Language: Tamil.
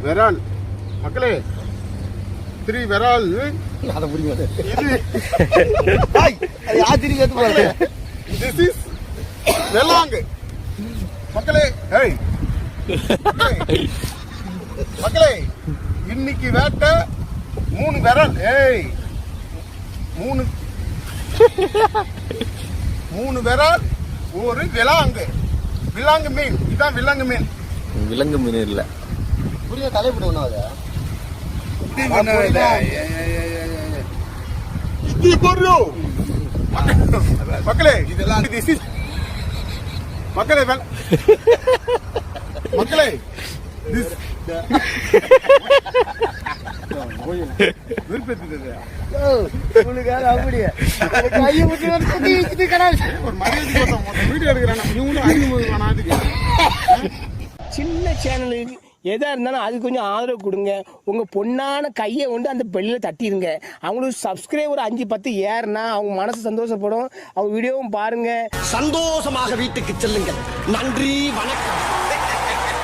விரால் மக்களே 3 விரால் அதை புரியுது. திஸ் இஸ் வெள்ளாங்கு மக்களே. ஏய் மக்களே, இன்னைக்கு வேட்ட 3 விரல். ஏய் 3 விரல் ஒரு விலாங்கு. விலாங்கு மீன், இதான் விலங்கு மீன். விலங்கு மீன் இல்ல, புரிய தலைப்பிட ஒண்ணாவது மக்களே. இதெல்லாம் மக்களே மக்களே விருப்பத்துக்கு வீடியோ எடுக்கிறான். சின்ன சேனலுக்கு எதாக இருந்தாலும் அது கொஞ்சம் ஆதரவு கொடுங்க. உங்கள் பொண்ணான கையை கொண்டு அந்த பெல்லில் தட்டிடுங்க. அவங்களுக்கு சப்ஸ்கிரைபர் 5-10 ஏறுனா அவங்க மனசு சந்தோஷப்படும். அவங்க வீடியோவும் பாருங்கள். சந்தோஷமாக வீட்டுக்கு செல்லுங்கள். நன்றி, வணக்கம்.